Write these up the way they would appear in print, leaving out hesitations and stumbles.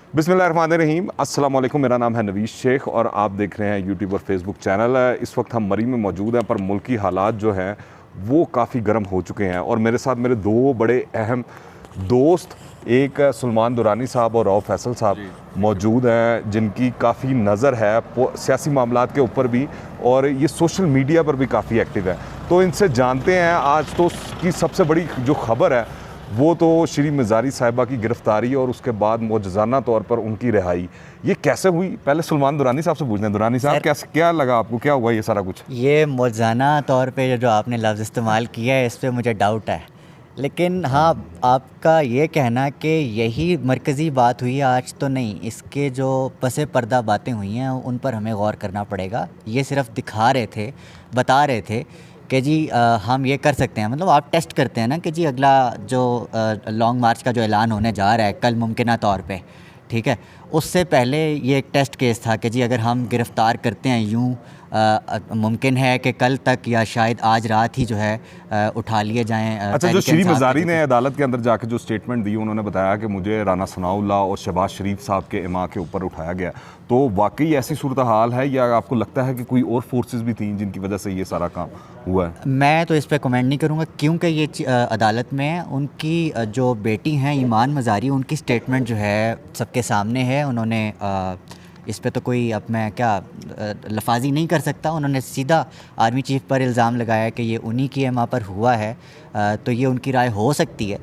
बिस्मिल्लाहिर्रहमानिर्रहीम, अस्सलाम वालेकुम। मेरा नाम है नवीश शेख और आप देख रहे हैं यूट्यूब और फेसबुक चैनल। इस वक्त हम मरी में मौजूद हैं, पर मुल्की हालात जो हैं वो काफ़ी गर्म हो चुके हैं और मेरे साथ मेरे दो बड़े अहम दोस्त, एक सुलेमान दुरानी साहब और रऊफ़ फैसल साहब मौजूद हैं, जिनकी काफ़ी नज़र है सियासी मामलात के ऊपर भी और ये सोशल मीडिया पर भी काफ़ी एक्टिव है। तो इनसे जानते हैं आज तो की सबसे बड़ी जो खबर है वो तो श्री मज़ारी साहिबा की गिरफ़्तारी और उसके बाद मौजज़ाना तौर पर उनकी रिहाई। ये कैसे हुई? पहले सुलेमान दुरानी साहब से पूछते हैं। दुरानी साहब, कैसे, क्या लगा आपको, क्या हुआ ये सारा कुछ? ये मौजज़ाना तौर पे जो आपने लफ्ज़ इस्तेमाल किया है, इस पे मुझे डाउट है, लेकिन हाँ, आपका ये कहना कि यही मरकज़ी बात हुई है आज तो नहीं, इसके जो पसे पर्दा बातें हुई हैं उन पर हमें गौर करना पड़ेगा। ये सिर्फ दिखा रहे थे, बता रहे थे कि जी हम ये कर सकते हैं। मतलब आप टेस्ट करते हैं ना कि जी अगला जो लॉन्ग मार्च का जो ऐलान होने जा रहा है कल मुमकिना तौर पे, ठीक है, उससे पहले ये एक टेस्ट केस था कि जी अगर हम गिरफ़्तार करते हैं यूँ मुमकिन है कि कल तक या शायद आज रात ही जो है उठा लिए जाएं। अच्छा, जो श्री मज़ारी ने अदालत के अंदर जाके जो स्टेटमेंट दी, उन्होंने बताया कि मुझे राना सनाउल्लाह और शहबाज शरीफ साहब के इमा के ऊपर उठाया गया, तो वाकई ऐसी सूरत हाल है या आपको लगता है कि कोई और फोर्सेस भी थी जिनकी वजह से ये सारा काम हुआ है? मैं तो इस पर कमेंट नहीं करूँगा क्योंकि ये अदालत में उनकी जो बेटी हैं ईमान मज़ारी, उनकी स्टेटमेंट जो है सबके सामने है। उन्होंने इस पे तो कोई अब मैं क्या लफाजी नहीं कर सकता। उन्होंने सीधा आर्मी चीफ़ पर इल्ज़ाम लगाया कि ये उन्हीं की एमा पर हुआ है, तो ये उनकी राय हो सकती है,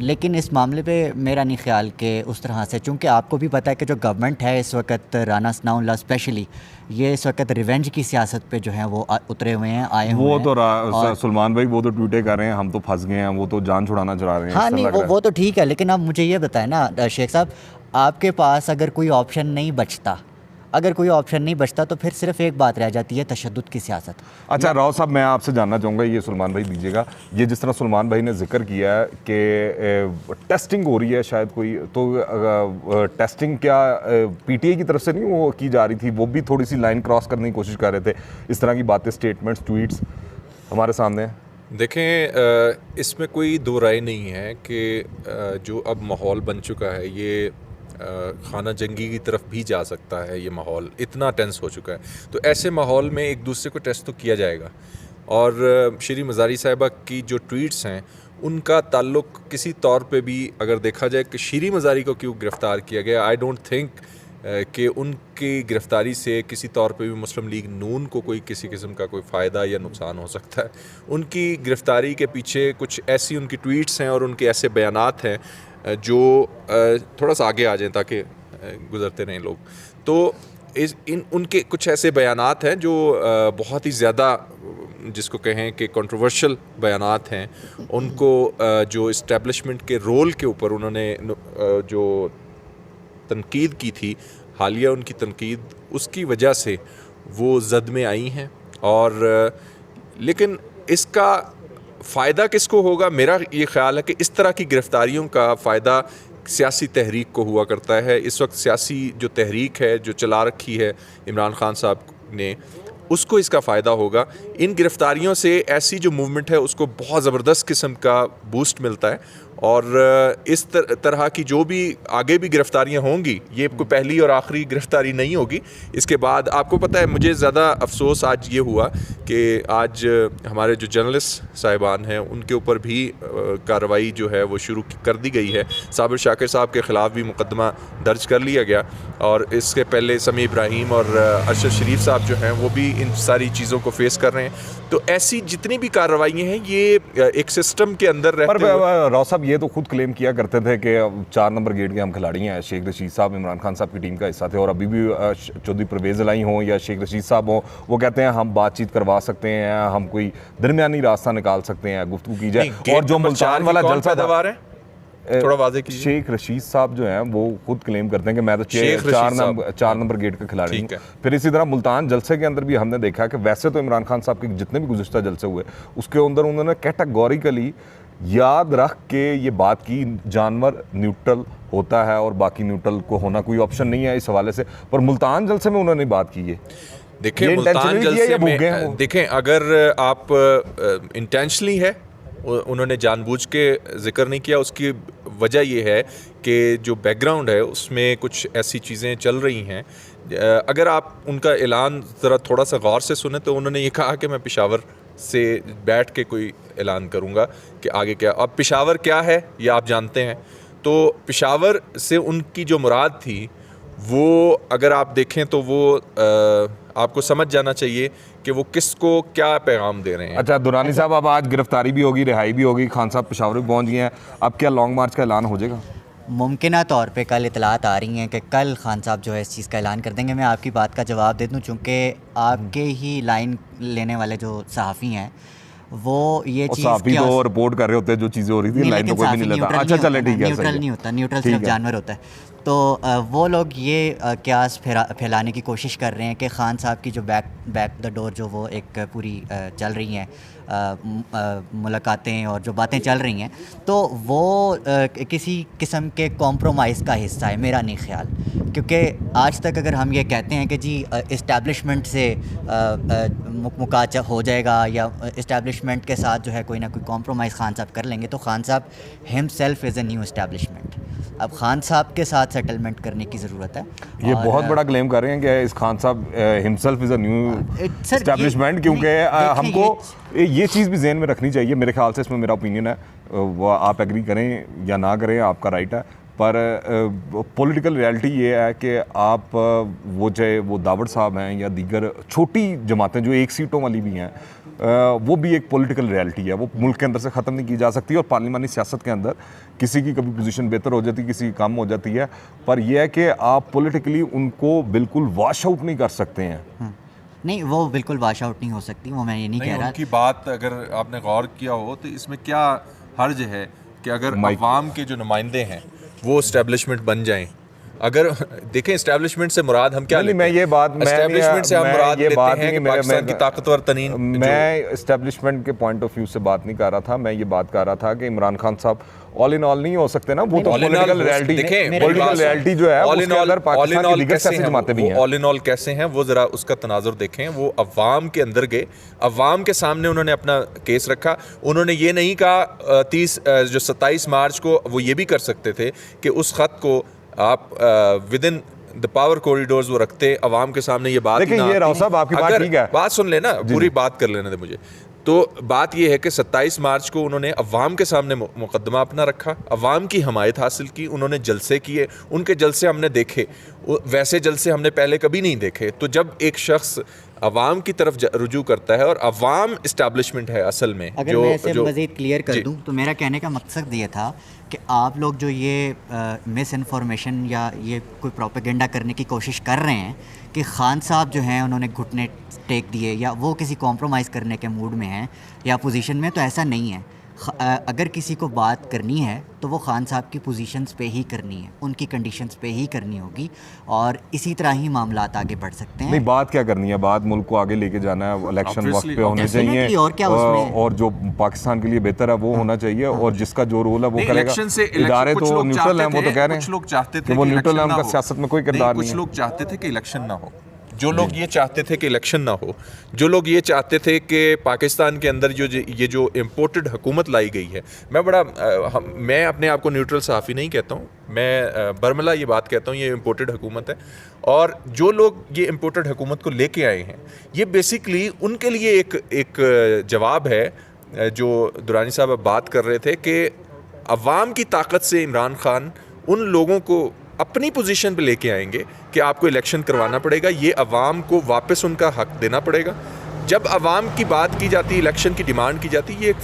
लेकिन इस मामले पे मेरा नहीं ख्याल कि उस तरह से, चूँकि आपको भी पता है कि जो गवर्नमेंट है इस वक्त, राना सनाउल्लाह स्पेशली, ये इस वक्त रिवेंज की सियासत पे जो है वो उतरे हुए हैं, आए हुए हैं। वो तो सुलेमान भाई वो तो ट्वीटे कर रहे हैं, हम तो फंस गए हैं, वो तो जान छुड़ाना चाह रहे हैं। हाँ नहीं, वो तो ठीक है, लेकिन अब मुझे ये बताएं ना शेख साहब, आपके पास अगर कोई ऑप्शन नहीं बचता, तो फिर सिर्फ एक बात रह जाती है, तशद्दुद की सियासत। अच्छा राव साहब, मैं आपसे जानना चाहूँगा, ये सुलेमान भाई दीजिएगा, ये जिस तरह सुलेमान भाई ने जिक्र किया है कि टेस्टिंग हो रही है शायद कोई, तो टेस्टिंग क्या पीटीआई की तरफ से नहीं वो की जा रही थी? वो भी थोड़ी सी लाइन क्रॉस करने की कोशिश कर रहे थे। इस तरह की बातें, स्टेटमेंट्स, ट्वीट्स हमारे सामने हैं। देखें, इसमें कोई दो राय नहीं है कि जो अब माहौल बन चुका है ये खाना जंगी की तरफ भी जा सकता है। ये माहौल इतना टेंस हो चुका है, तो ऐसे माहौल में एक दूसरे को टेस्ट तो किया जाएगा। और श्री मज़ारी साहिबा की जो ट्वीट्स हैं उनका ताल्लुक किसी तौर पे भी अगर देखा जाए कि श्री मज़ारी को क्यों गिरफ़्तार किया गया, आई डोंट थिंक कि उनकी गिरफ़्तारी से किसी तौर पे भी मुस्लिम लीग नून को कोई किसी किस्म का कोई फ़ायदा या नुकसान हो सकता है। उनकी गिरफ़्तारी के पीछे कुछ ऐसी उनकी ट्वीट्स हैं और उनके ऐसे बयानात हैं जो थोड़ा सा आगे आ जाएं ताकि गुज़रते रहें लोग। तो उनके कुछ ऐसे बयानात हैं जो बहुत ही ज़्यादा, जिसको कहें कि कंट्रोवर्शियल बयानात हैं। उनको जो इस्टेब्लिशमेंट के रोल के ऊपर उन्होंने जो तनकीद की थी, हालिया उनकी तनकीद, उसकी वजह से वो ज़द में आई हैं। और लेकिन इसका फ़ायदा किसको होगा? मेरा ये ख़्याल है कि इस तरह की गिरफ़्तारियों का फ़ायदा सियासी तहरीक को हुआ करता है। इस वक्त सियासी जो तहरीक है जो चला रखी है इमरान खान साहब ने, उसको इसका फ़ायदा होगा। इन गिरफ़्तारियों से ऐसी जो मूवमेंट है उसको बहुत ज़बरदस्त किस्म का बूस्ट मिलता है। और इस तरह की जो भी आगे भी गिरफ़्तारियाँ होंगी, ये कोई पहली और आखिरी गिरफ़्तारी नहीं होगी। इसके बाद आपको पता है, मुझे ज़्यादा अफसोस आज ये हुआ कि आज हमारे जो जर्नलिस्ट साहिबान हैं उनके ऊपर भी कार्रवाई जो है वो शुरू कर दी गई है। साबिर शाकिर साहब के ख़िलाफ़ भी मुकदमा दर्ज कर लिया गया और इसके पहले समी इब्राहिम और अरशद शरीफ साहब जो हैं वो भी इन सारी चीज़ों को फेस कर रहे हैं। तो ऐसी जितनी भी कार्रवाइयाँ हैं ये एक सिस्टम के अंदर रहते हैं। राव साहब ये तो खुद क्लेम किया करते थे कि 4 नंबर गेट के हम खिलाड़ी हैं। शेख रशीद साहब इमरान खान साहब की टीम का हिस्सा थे और अभी भी चौधरी परवेज़ इलाही हों या शेख रशीद साहब हों, वो कहते हैं हम बातचीत करवा सकते हैं, हम कोई दरमियानी रास्ता निकाल सकते हैं, गुफ्तगू की जाए। और जो मुल्तान वाला जलसा था, थोड़ा वाज़े कीजिए। शेख रशीद साहब जो हैं वो खुद क्लेम करते हैं कि मैं तो 4 नंबर गेट का खिलाड़ी हूँ। फिर इसी तरह मुल्तान जलसे के अंदर भी हमने देखा कि वैसे तो इमरान खान साहब के जितने भी गुज़िश्ता जलसे हुए उसके अंदर उन्होंने कैटेगोरिकली याद रख के ये बात की, जानवर न्यूट्रल होता है और बाकी न्यूट्रल को होना कोई ऑप्शन नहीं है इस हवाले से। पर मुल्तान जलसे में उन्होंने बात की है। देखें, मुल्तान जलसे में देखें, अगर आप इंटेंशनली है, उन्होंने जानबूझ के जिक्र नहीं किया, उसकी वजह ये है कि जो बैकग्राउंड है उसमें कुछ ऐसी चीज़ें चल रही हैं। अगर आप उनका ऐलान ज़रा थोड़ा सा गौर से सुने तो उन्होंने ये कहा कि मैं पेशावर से बैठ के कोई ऐलान करूँगा कि आगे क्या। अब पेशावर क्या है ये आप जानते हैं, तो पेशावर से उनकी जो मुराद थी वो अगर आप देखें तो वो आपको समझ जाना चाहिए कि वो किसको क्या पैगाम दे रहे हैं। अच्छा दुरानी साहब, अब आज गिरफ्तारी भी होगी, रिहाई भी होगी, खान साहब पेशावर भी पहुंच गए हैं, अब क्या लॉन्ग मार्च का ऐलान हो जाएगा? मुमकिन तौर पे कल इतलात आ रही हैं कि कल खान साहब जो है इस चीज़ का ऐलान कर देंगे। मैं आपकी बात का जवाब दे दूं, चूँकि आपके ही लाइन लेने वाले जो सहाफ़ी हैं वो ये चीज़ सहाफ़ी तो रिपोर्ट कर रहे होते हैं जो चीज़ें हो रही थी, लाइन तो कोई भी नहीं लेता। अच्छा चले ठीक है, न्यूट्रल नहीं होता, न्यूट्रल सिर्फ जानवर होता है। तो वो लोग ये क्यास फैलाने की कोशिश कर रहे हैं कि खान साहब की जो बैक द डोर जो वो एक पूरी चल रही हैं मुलाकातें और जो बातें चल रही हैं, तो वो किसी किस्म के कॉम्प्रोमाइज़ का हिस्सा है, मेरा नहीं ख्याल। क्योंकि आज तक अगर हम ये कहते हैं कि जी इस्टेब्लिशमेंट से मुकाचा हो जाएगा या इस्टेब्लिशमेंट के साथ जो है कोई ना कोई कॉम्प्रोमाइज़ खान साहब कर लेंगे, तो खान साहब himself is a new establishment. अब खान साहब के साथ सेटलमेंट करने की ज़रूरत है। ये बहुत बड़ा क्लेम कर रहे हैं कि इस खान साहब himself is a new establishment, क्योंकि हमको ये चीज़ भी जहन में रखनी चाहिए। मेरे ख्याल से इसमें मेरा ओपिनियन है, वो आप एग्री करें या ना करें आपका राइट है, पर पॉलिटिकल रियलिटी ये है कि आप वो चाहे वो दावड़ साहब हैं या दीगर छोटी जमातें जो एक सीटों वाली भी हैं, वो भी एक पॉलिटिकल रियलिटी है, वो मुल्क के अंदर से ख़त्म नहीं की जा सकती। और पार्लिमानी सियासत के अंदर किसी की कभी पोजीशन बेहतर हो जाती है, किसी की कम हो जाती है, पर यह है कि आप पॉलिटिकली उनको बिल्कुल वॉश आउट नहीं कर सकते हैं। नहीं, वो बिल्कुल वॉश आउट नहीं हो सकती, वो मैं ये नहीं कह रहा। उनकी बात अगर आपने गौर किया हो तो इसमें क्या हर्ज है कि अगर अवाम के जो नुमाइंदे हैं वो इस्टेब्लिशमेंट बन जाएं। अगर देखें इस्टेब्लिशमेंट से मुराद हम क्या लेते हैं? मैं ये बात इस्टेब्लिशमेंट से हम मुराद लेते हैं कि पाकिस्तान की ताकतवर तरीन। मैं इस्टेब्लिशमेंट के पॉइंट ऑफ व्यू से बात नहीं कर रहा था, मैं ये बात कर रहा था कि इमरान खान साहब ऑल इन ऑल नहीं हो सकते ना, वो तो पॉलिटिकल रियलिटी जो है उसके अंदर पाकिस्तान की लीगल सियासी जमातें भी हैं। ऑल इन ऑल कैसे हैं वो जरा उसका तनाजुर देखें। वो अवाम के अंदर गए, अवाम के सामने उन्होंने अपना केस रखा। उन्होंने ये नहीं कहा 27 मार्च को वो ये भी कर सकते थे कि उस खत को आप with in the power corridors वो रखते, अवाम के सामने ये बात। देखिए ये राव साहब आपकी बात ठीक है, बात सुन लेना, पूरी बात कर लेने दे मुझे। तो बात ये है कि 27 मार्च को उन्होंने अवाम के सामने मुकदमा अपना रखा, अवाम की हमायत हासिल की, उन्होंने जलसे किए, उनके जलसे हमने देखे, वैसे जलसे हमने पहले कभी नहीं देखे। तो जब एक शख्स अवाम की तरफ रुजू करता है और अवाम इस्टेब्लिशमेंट है असल में, अगर मैं इसे मज़ीद क्लियर कर दूं तो मेरा कहने का मकसद ये था कि आप लोग जो ये मिस इन्फॉर्मेशन या ये कोई प्रोपेगेंडा करने की कोशिश कर रहे हैं कि खान साहब जो हैं उन्होंने घुटने टेक दिए या वो किसी कॉम्प्रोमाइज़ करने के मूड में हैं या पोजीशन में, तो ऐसा नहीं है। अगर किसी को बात करनी है तो वो खान साहब की पोजीशंस पे ही करनी है, उनकी कंडीशंस पे ही करनी होगी, और इसी तरह ही मामलात आगे बढ़ सकते हैं। नहीं, बात क्या करनी है, बात मुल्क को आगे लेके जाना है, इलेक्शन वक्त पे होने चाहिए, और क्या उसमें, और जो पाकिस्तान के लिए बेहतर है वो होना चाहिए, और जिसका जो रोल है वो करेगा। इदारे तो न्यूट्रल हैं, वो तो कह रहे हैं कुछ लोग चाहते थे वो न्यूट्रल है, उनका सियासत में कोई किरदार नहीं है। कुछ लोग चाहते थे कि इलेक्शन ना हो, जो लोग ये चाहते थे कि इलेक्शन ना हो, जो लोग ये चाहते थे कि पाकिस्तान के अंदर ये जो इम्पोर्टेड हुकूमत लाई गई है, मैं अपने आप को न्यूट्रल सहाफ़ी नहीं कहता हूँ, मैं बरमला ये बात कहता हूँ, ये इम्पोर्टेड हुकूमत है। और जो लोग ये इम्पोर्टेड हुकूमत को लेके आए हैं, ये बेसिकली उनके लिए एक जवाब है, जो दुरानी साहब अब बात कर रहे थे कि अवाम की ताकत से इमरान खान उन लोगों को अपनी पोजीशन पे लेके आएंगे कि आपको इलेक्शन करवाना पड़ेगा, ये अवाम को वापस उनका हक देना पड़ेगा। जब अवाम की बात की जाती है, इलेक्शन की डिमांड की जाती है, ये एक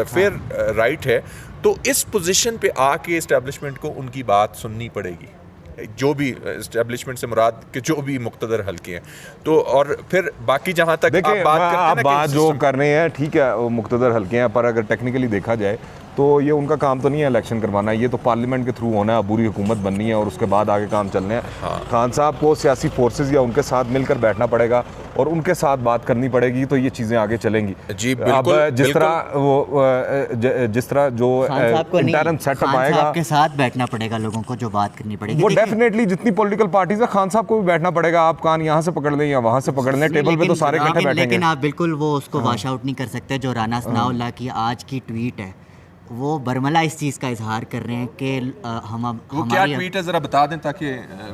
फेयर राइट है, तो इस पोजीशन पे आके इस्टेब्लिशमेंट को उनकी बात सुननी पड़ेगी, जो भी इस्टेब्लिशमेंट से मुराद के जो भी मुक्तदर हल्के हैं। तो और फिर बाकी जहाँ तक आप बात जो कर रहे हैं ठीक है, वो मुक्तदर हल्के हैं, पर अगर टेक्निकली देखा जाए तो ये उनका काम तो नहीं है इलेक्शन करवाना, ये तो पार्लियामेंट के थ्रू होना है, अबूरी हुकूमत बननी है और उसके बाद आगे काम चलने हैं। हाँ। खान साहब को सियासी फोर्सेस या उनके साथ मिलकर बैठना पड़ेगा और उनके साथ बात करनी पड़ेगी, तो ये चीज़ें आगे चलेंगी। जी बिल्कुल, अब जिस तरह जो इंटरम सेटअप आएगा, के साथ बैठना पड़ेगा लोगों को, जो बात करनी पड़ेगी वो डेफिनेटली जितनी पॉलिटिकल पार्टीज है, खान साहब को भी बैठना पड़ेगा। आप कान यहाँ से पकड़ लें या वहाँ से पकड़ लें, टेबल पे तो सारे इकट्ठे बैठेंगे। लेकिन आप बिल्कुल वो उसको वॉश आउट नहीं कर सकते। जो राना सनाउल्लाह की आज की ट्वीट है वो बरमला इस चीज़ का इजहार कर रहे हैं कि हम अब वो क्या हमारी ट्वीट है ज़रा बता दें ताकि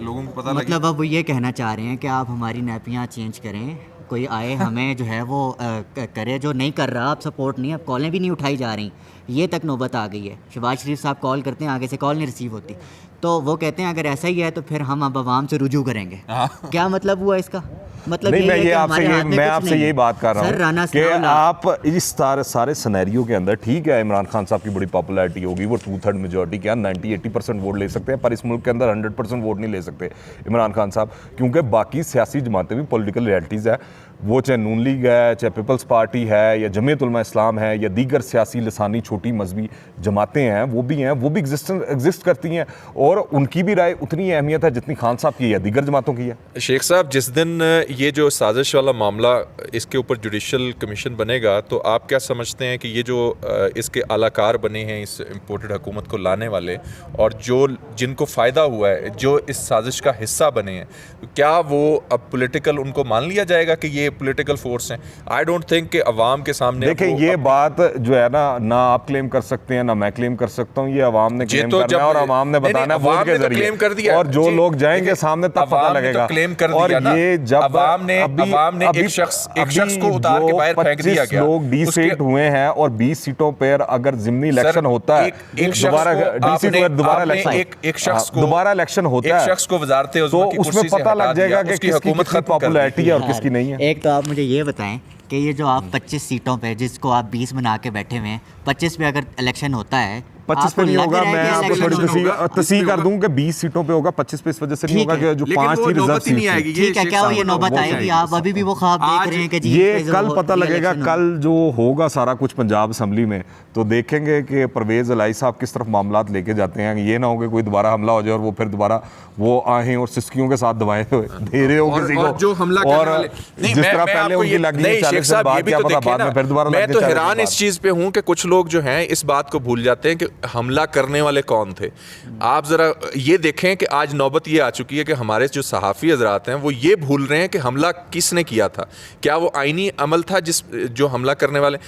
लोगों को पता लगे। मतलब अब वो ये कहना चाह रहे हैं कि आप हमारी नैपियाँ चेंज करें, कोई आए हमें जो है वो करे, जो नहीं कर रहा आप सपोर्ट नहीं, अब कॉलें भी नहीं उठाई जा रही, ये तक नौबत आ गई है। शहबाज शरीफ साहब कॉल करते हैं, आगे से कॉल नहीं रिसीव होती, तो वो कहते हैं अगर ऐसा ही है तो फिर हम अब आवाम से रुजू करेंगे। क्या मतलब हुआ इसका? मतलब नहीं, मैं है ये कि आपसे हमारे हाथ में मैं कुछ आपसे नहीं यही है। बात कर रहा सर, राना हूँ कि सनाउल्लाह- आप इस सारे सिनेरियो के अंदर, ठीक है इमरान खान साहब की बड़ी पॉपुलैरिटी होगी, वो 2/3 मेजॉरिटी क्या 90-80% वोट ले सकते हैं, पर इस मुल्क के अंदर 100% वोट नहीं ले सकते इमरान खान साहब, क्योंकि बाकी सियासी जमातें भी पॉलिटिकल रियलिटीज़ है, वो चाहे नून लीग है, चाहे पीपल्स पार्टी है, या जमीयत उलमा इस्लाम है, या दीगर सियासी लसानी छोटी मजहबी जमातें हैं, वो भी एग्जिस्ट करती हैं, और उनकी भी राय उतनी अहमियत है जितनी खान साहब की है, दीगर जमातों की है। शेख साहब, जिस दिन ये जो साजिश वाला मामला, इसके ऊपर जुडिशल कमीशन बनेगा, तो आप क्या समझते हैं कि ये जो इसके आलाकार बने हैं इस इम्पोर्टेड हुकूमत को लाने वाले, और जो जिनको फ़ायदा हुआ है, जो इस साजिश का हिस्सा बने हैं, क्या वो अब पॉलिटिकल उनको मान लिया जाएगा कि ये पॉलिटिकल फोर्स हैं? आई डोंट थिंक कि अवाम के सामने देखिए ये बात जो है ना आप क्लेम कर सकते हैं, ना मैं क्लेम कर सकता हूँ, ये अवाम ने क्लेम करना है और अवाम ने बताना है वोट के जरिए, और जो लोग जाएंगे सामने तब पता लगेगा। क्लेम कर और दिया ये जब अवाम ने एक शख्स को उतार के बाहर फेंक दिया गया, लोग डिसेट हुए हैं और 20 सीटों पर अगर जिमनी इलेक्शन होता है, दोबारा एक शख्स को दोबारा इलेक्शन होता है, एक शख्स को वजारत तो उसमें पता लग जाएगा कि किसकी पॉपुलैरिटी है और किसकी नहीं है। एक तो आप मुझे ये बताएं कि ये जो आप 25 सीटों पे, जिसको आप 20 बना के बैठे हुए हैं, 25 पे अगर इलेक्शन होता है, 25 पे नहीं होगा, मैं आपको थोड़ी तस्दीक कर दूं कि 20 सीटों पे होगा, 25 पे इस वजह से नहीं होगा कि जो 5 थी रिजर्व सीट थी। ठीक है, क्या वो ये नौबत आएगी? आप अभी भी वो ख्वाब देख रहे हैं कि जी ये कल पता लगेगा, कल जो होगा सारा कुछ पंजाब असम्बली में, तो देखेंगे कि परवेज इलाही साहब किस तरफ मामलात लेके जाते हैं। ये ना हो कि कोई दोबारा हमला हो जाए और वो फिर दोबारा वो आहें और सिस्कियों के साथ दवाएं दे रहे हो किसी को, जो हमला करने वाले, जिस तरह पहले उनकी लगी 40 से बाद, क्या पता बाद में फिर दोबारा। मैं तो हैरान इस चीज पे हूं कि कुछ लोग जो हैं इस बात को भूल जाते हैं कि हमला करने वाले कौन थे। आप जरा ये देखें कि आज नौबत ये आ चुकी है कि हमारे जो सहाफ़ी हजरात हैं वो ये भूल रहे हैं कि हमला किसने किया था, क्या वो आईनी अमल था जो हमला करने वाले।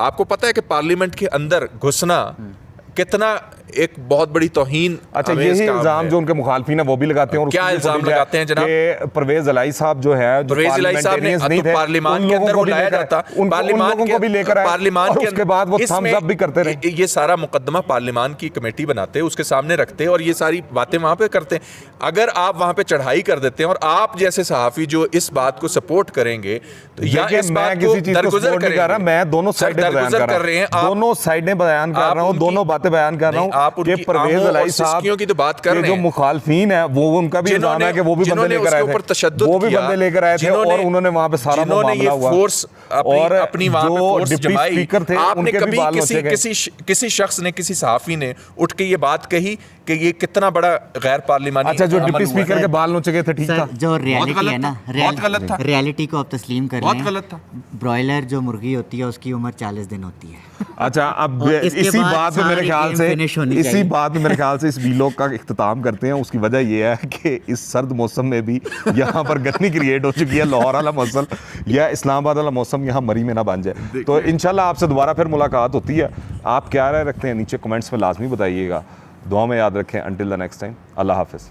आपको पता है कि पार्लियामेंट के अंदर घुसना कितना एक बहुत बड़ी तौहीन। अच्छा, यही इल्जाम जो उनके मुखालफीन है वो भी लगाते हैं, और क्या इल्जाम लगाते हैं जनाब? कि परवेज इलाही साहब जो है, परवेज इलाही साहब ने नहीं थे, पार्लियामान के अंदर बुलाया जाता, पार्लियामान को भी लेकर आए, पार्लियामान के उसके बाद वो थम्स अप भी करते रहे। ये सारा मुकदमा पार्लियामान की कमेटी बनाते, उसके सामने रखते और ये सारी बातें वहां पे करते। अगर आप वहां पे चढ़ाई कर देते हैं और आप जैसे सहाफी जो इस बात को सपोर्ट करेंगे, तो या इस बात को दरगुजर करेंगे, मैं दोनों साइडें बयान कर रहा हूं, दोनों साइडें बयान कर रहा हूं, दोनों बातें बयान कर रहा हूं कि परवेज इलाही साहब की तो बात कर रहे हैं, जो मुखालफीन है वो उनका भी इल्जाम है कि वो भी बंदे लेकर आए थे, वो भी बंदे लेकर आए थे, और उन्होंने वहां पे सारा मामला हुआ, और अपनी वहां पे फोर्स जमाई। स्पीकर थे, आपने कभी किसी शख्स ने, किसी सहाफी ने उठ के ये बात कही कि ये कितना बड़ा गैर पार्लियामानी। अच्छा, जो डिप्टी स्पीकर के बाल नोचे गए थे, ठीक था? जो रियलिटी है ना, बहुत गलत था, रियलिटी को आप तस्लीम कर बहुत गलत था। ब्रॉयलर जो मुर्गी होती है उसकी उम्र 40 दिन होती है। अच्छा, अब इसी बात में मेरे ख्याल से इस वीलॉग का इख्तिताम करते हैं। उसकी वजह यह है कि इस सर्द मौसम में भी यहाँ पर गर्मी क्रिएट हो चुकी है, लाहौर वाला मौसम या इस्लामाबाद वाला मौसम यहाँ मरी में ना बन जाए। तो इंशाल्लाह आपसे दोबारा फिर मुलाकात होती है। आप क्या राय रखते हैं नीचे कमेंट्स में लाजमी बताइएगा। दुआ में याद रखें। अंटिल द नेक्स्ट टाइम, अल्लाह हाफिज़।